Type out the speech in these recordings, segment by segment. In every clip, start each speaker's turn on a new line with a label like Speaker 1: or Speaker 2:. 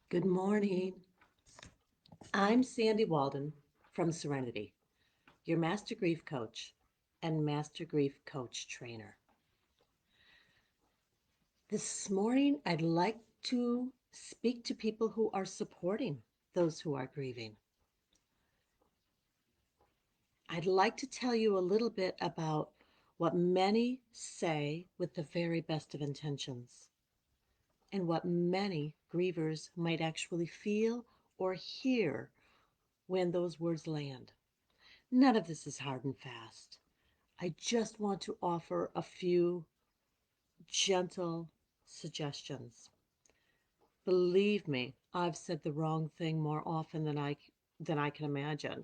Speaker 1: Good morning. I'm Sandy Walden from Serenity, your Master Grief Coach and Master Grief Coach Trainer. This morning, I'd like to speak to people who are supporting those who are grieving. I'd like to tell you a little bit about what many say with the very best of intentions and what many grievers might actually feel or hear when those words land. None of this is hard and fast. I just want to offer a few gentle suggestions. Believe me, I've said the wrong thing more often than I can imagine.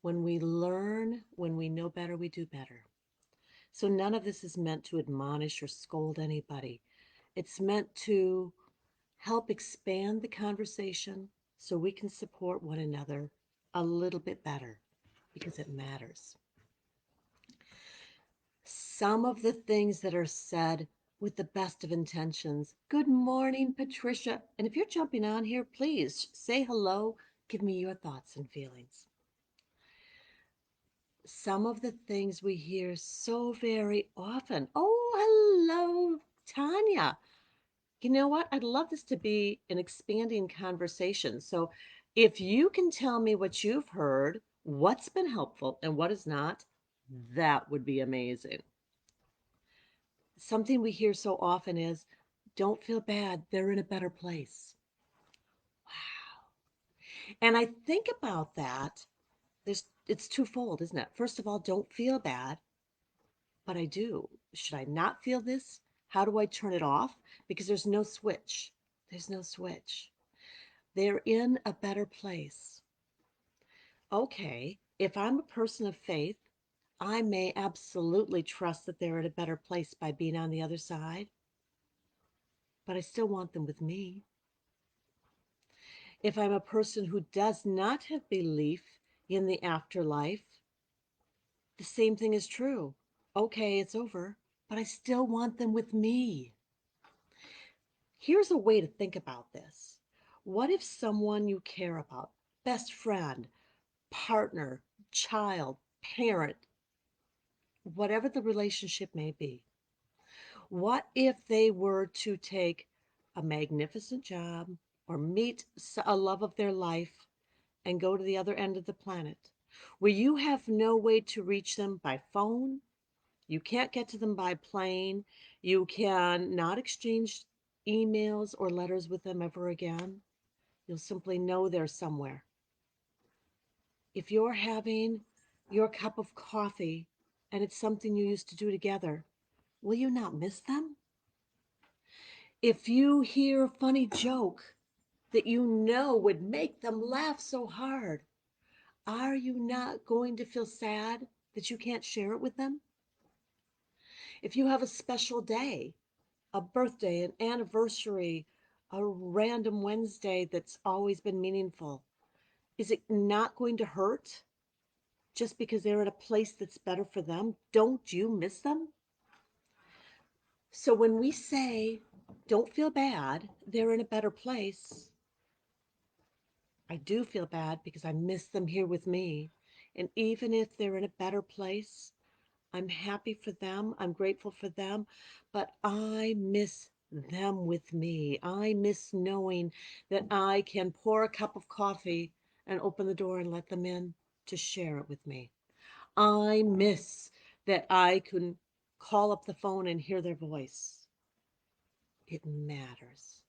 Speaker 1: When we learn, when we know better, we do better. So none of this is meant to admonish or scold anybody. It's meant to help expand the conversation so we can support one another a little bit better because it matters. Some of the things that are said with the best of intentions. Good morning, Patricia. And if you're jumping on here, please say hello. Give me your thoughts and feelings. Some of the things we hear so very often. Oh, hello, Tanya. You know what? I'd love this to be an expanding conversation. So if you can tell me what you've heard, what's been helpful and what is not, that would be amazing. Something we hear so often is, don't feel bad, they're in a better place. Wow. And I think about that. It's twofold, isn't it? First of all, don't feel bad, but I do. Should I not feel this? How do I turn it off? Because there's no switch. There's no switch. They're in a better place. Okay, if I'm a person of faith, I may absolutely trust that they're at a better place by being on the other side, but I still want them with me. If I'm a person who does not have belief in the afterlife, the same thing is true. Okay, it's over, but I still want them with me. Here's a way to think about this. What if someone you care about, best friend, partner, child, parent, whatever the relationship may be, what if they were to take a magnificent job or meet a love of their life and go to the other end of the planet, where you have no way to reach them by phone, you can't get to them by plane, you can not exchange emails or letters with them ever again. You'll simply know they're somewhere. If you're having your cup of coffee and it's something you used to do together, will you not miss them? If you hear a funny joke that you know would make them laugh so hard, are you not going to feel sad that you can't share it with them? If you have a special day, a birthday, an anniversary, a random Wednesday that's always been meaningful, is it not going to hurt just because they're at a place that's better for them? Don't you miss them? So when we say, don't feel bad, they're in a better place, I do feel bad because I miss them here with me. And even if they're in a better place, I'm happy for them. I'm grateful for them. But I miss them with me. I miss knowing that I can pour a cup of coffee and open the door and let them in to share it with me. I miss that I can call up the phone and hear their voice. It matters.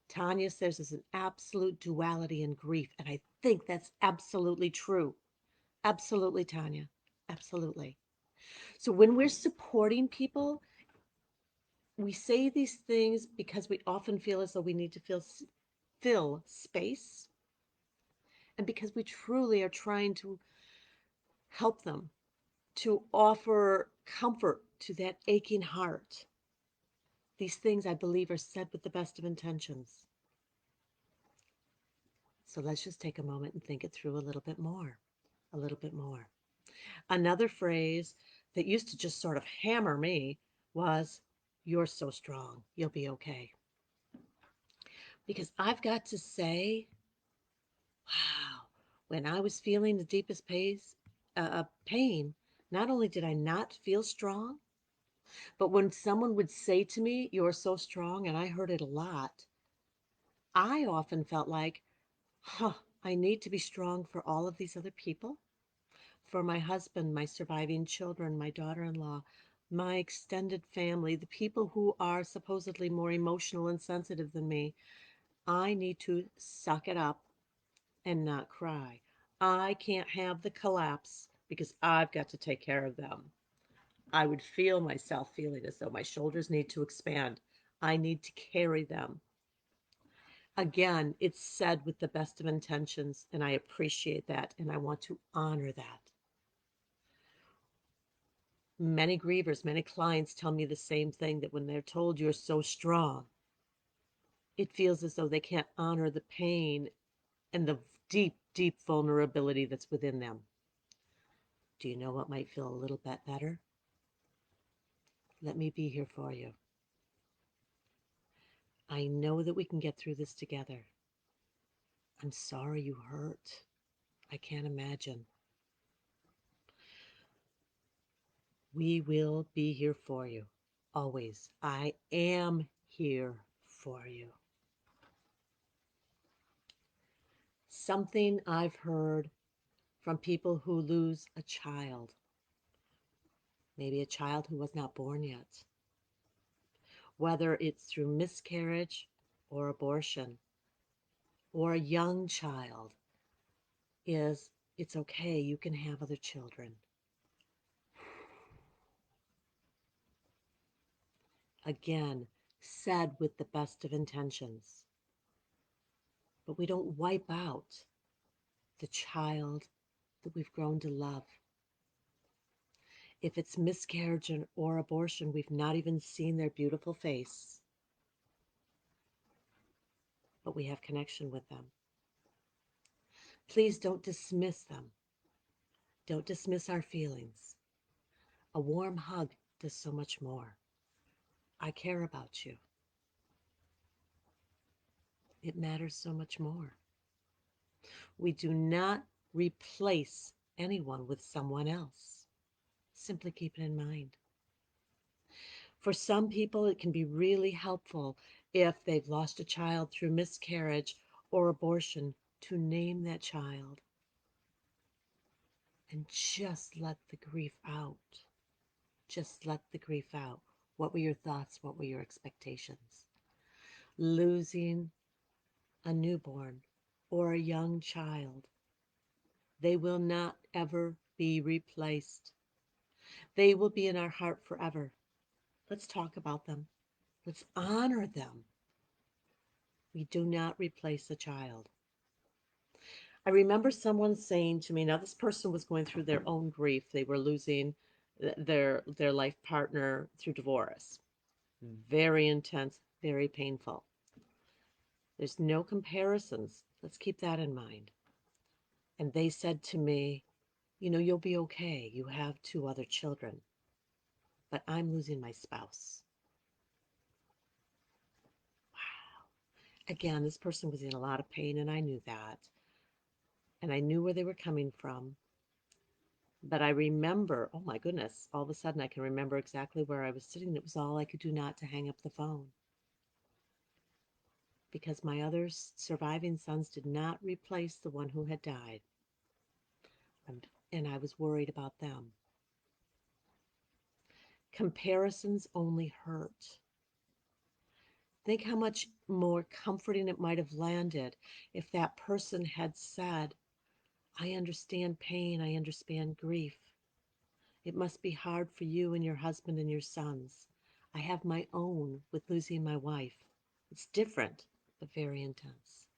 Speaker 1: Tanya says there's an absolute duality in grief, and I think that's absolutely true. Absolutely, Tanya. Absolutely. So when we're supporting people, we say these things because we often feel as though we need to fill space, and because we truly are trying to help them, to offer comfort to that aching heart. These things, I believe, are said with the best of intentions. So let's just take a moment and think it through a little bit more. A little bit more. Another phrase that used to just sort of hammer me was, you're so strong, you'll be okay. Because I've got to say, wow, when I was feeling the deepest pain, not only did I not feel strong, but when someone would say to me, "You're so strong," and I heard it a lot, I often felt like, huh, I need to be strong for all of these other people, for my husband, my surviving children, my daughter in law, my extended family, the people who are supposedly more emotional and sensitive than me. I need to suck it up and not cry. I can't have the collapse because I've got to take care of them. I would feel myself feeling as though my shoulders need to expand. I need to carry them. Again, it's said with the best of intentions, and I appreciate that, and I want to honor that. Many grievers, many clients tell me the same thing, that when they're told you're so strong, it feels as though they can't honor the pain and the deep, deep vulnerability that's within them. Do you know what might feel a little bit better? Let me be here for you. I know that we can get through this together. I'm sorry you hurt. I can't imagine. We will be here for you. Always. I am here for you. Something I've heard from people who lose a child, maybe a child who was not born yet, whether it's through miscarriage or abortion, or a young child, is it's okay, you can have other children. Again, said with the best of intentions. But we don't wipe out the child that we've grown to love. If it's miscarriage or abortion, we've not even seen their beautiful face, but we have connection with them. Please don't dismiss them. Don't dismiss our feelings. A warm hug does so much more. I care about you. It matters so much more. We do not replace anyone with someone else. Simply keep it in mind. For some people, it can be really helpful if they've lost a child through miscarriage or abortion to name that child and just let the grief out. Just let the grief out. What were your thoughts? What were your expectations? Losing a newborn or a young child, they will not ever be replaced. They will be in our heart forever. Let's talk about them. Let's honor them. We do not replace a child. I remember someone saying to me, now this person was going through their own grief. They were losing their life partner through divorce. Very intense, very painful. There's no comparisons. Let's keep that in mind. And they said to me, you'll be okay. You have two other children, but I'm losing my spouse. Wow. Again, this person was in a lot of pain, and I knew that. And I knew where they were coming from. But I remember, oh my goodness, all of a sudden I can remember exactly where I was sitting. It was all I could do not to hang up the phone. Because my other surviving sons did not replace the one who had died. And I was worried about them. Comparisons only hurt. Think how much more comforting it might have landed if that person had said, I understand pain, I understand grief. It must be hard for you and your husband and your sons. I have my own with losing my wife. It's different, but very intense.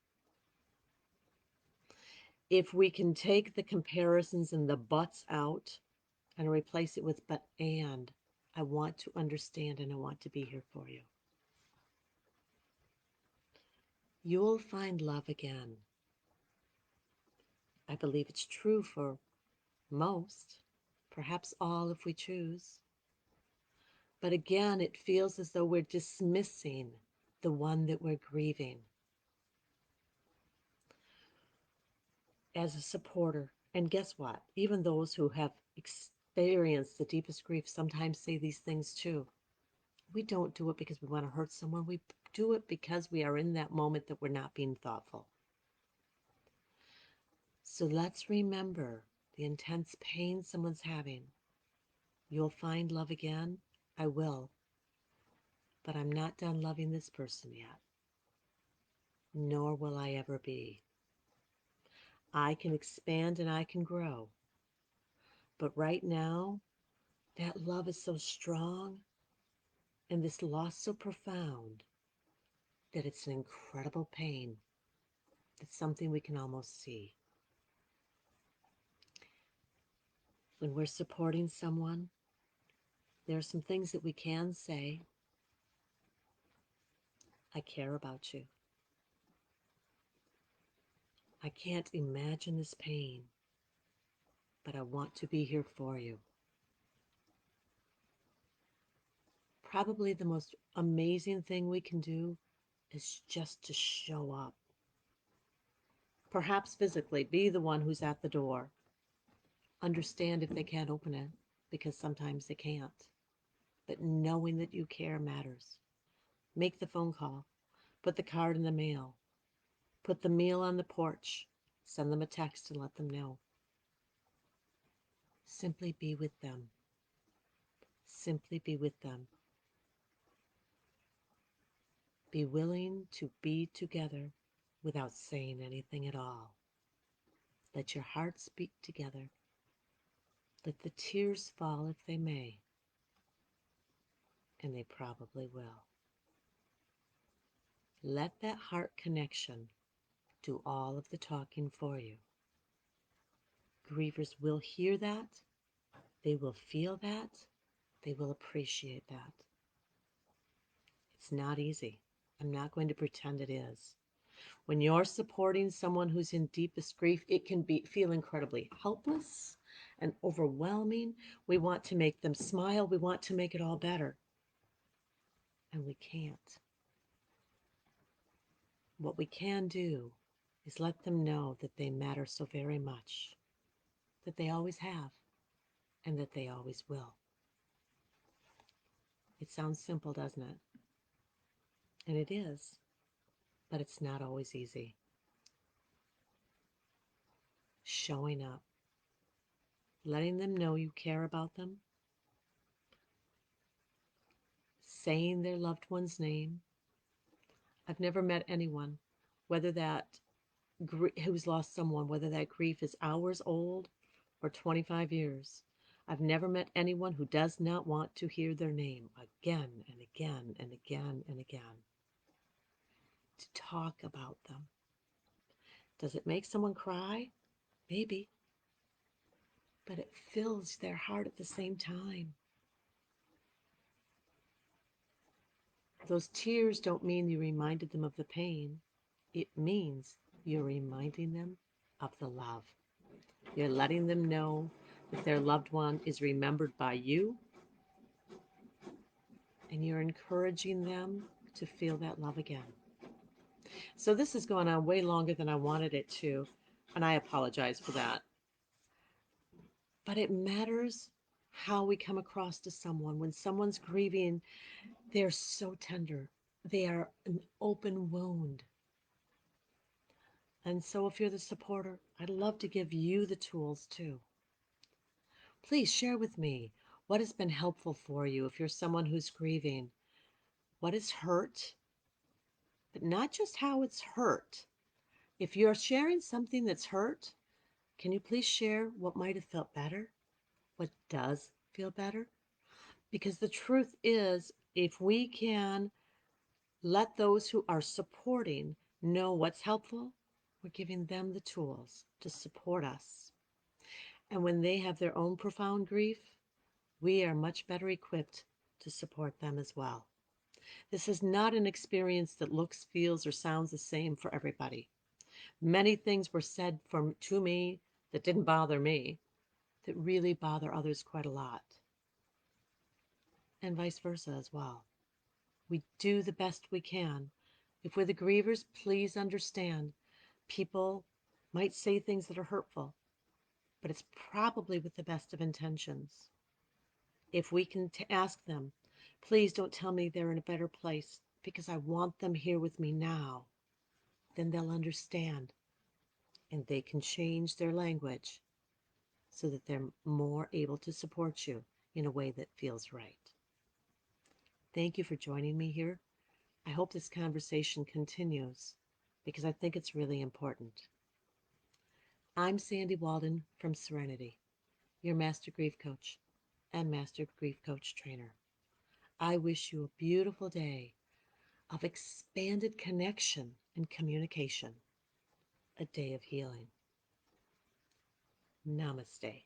Speaker 1: If we can take the comparisons and the buts out and replace it with but and, I want to understand and I want to be here for you. You'll find love again. I believe it's true for most, perhaps all if we choose. But again, it feels as though we're dismissing the one that we're grieving. as a supporter. And guess what? Even those who have experienced the deepest grief sometimes say these things too. We don't do it because we want to hurt someone. We do it because we are in that moment that we're not being thoughtful. So let's remember the intense pain someone's having. You'll find love again. I will. But I'm not done loving this person yet. Nor will I ever be. I can expand and I can grow. But right now, that love is so strong and this loss so profound that it's an incredible pain. It's something we can almost see. When we're supporting someone, there are some things that we can say. I care about you. I can't imagine this pain, but I want to be here for you. Probably the most amazing thing we can do is just to show up. Perhaps physically, be the one who's at the door. Understand if they can't open it, because sometimes they can't. But knowing that you care matters. Make the phone call. Put the card in the mail. Put the meal on the porch. Send them a text and let them know. Simply be with them. Simply be with them. Be willing to be together without saying anything at all. Let your hearts beat together. Let the tears fall if they may. And they probably will. Let that heart connection do all of the talking for you. Grievers will hear that. They will feel that. They will appreciate that. It's not easy. I'm not going to pretend it is. When you're supporting someone who's in deepest grief, it can feel incredibly helpless and overwhelming. We want to make them smile. We want to make it all better. And we can't. What we can do is let them know that they matter so very much, that they always have, and that they always will. It sounds simple, doesn't it? And it is, but it's not always easy. Showing up, letting them know you care about them, saying their loved one's name. I've never met anyone, whether that who's lost someone, whether that grief is hours old or 25 years. I've never met anyone who does not want to hear their name again and again and again and again. To talk about them. Does it make someone cry? Maybe. But it fills their heart at the same time. Those tears don't mean you reminded them of the pain. It means you're reminding them of the love. You're letting them know that their loved one is remembered by you, and you're encouraging them to feel that love again. So this has gone on way longer than I wanted it to, and I apologize for that. But it matters how we come across to someone. When someone's grieving, they're so tender. They are an open wound. And so if you're the supporter, I'd love to give you the tools too. Please share with me what has been helpful for you if you're someone who's grieving. What is hurt? But not just how it's hurt. If you're sharing something that's hurt, can you please share what might have felt better? What does feel better? Because the truth is, if we can let those who are supporting know what's helpful, we're giving them the tools to support us. And when they have their own profound grief, we are much better equipped to support them as well. This is not an experience that looks, feels, or sounds the same for everybody. Many things were said to me that didn't bother me, that really bother others quite a lot. And vice versa as well. We do the best we can. If we're the grievers, please understand, people might say things that are hurtful, but it's probably with the best of intentions. If we can ask them, please don't tell me they're in a better place because I want them here with me now, then they'll understand and they can change their language so that they're more able to support you in a way that feels right. Thank you for joining me here. I hope this conversation continues because I think it's really important. I'm Sandy Walden from Serenity, your Master Grief Coach and Master Grief Coach Trainer. I wish you a beautiful day of expanded connection and communication, a day of healing. Namaste.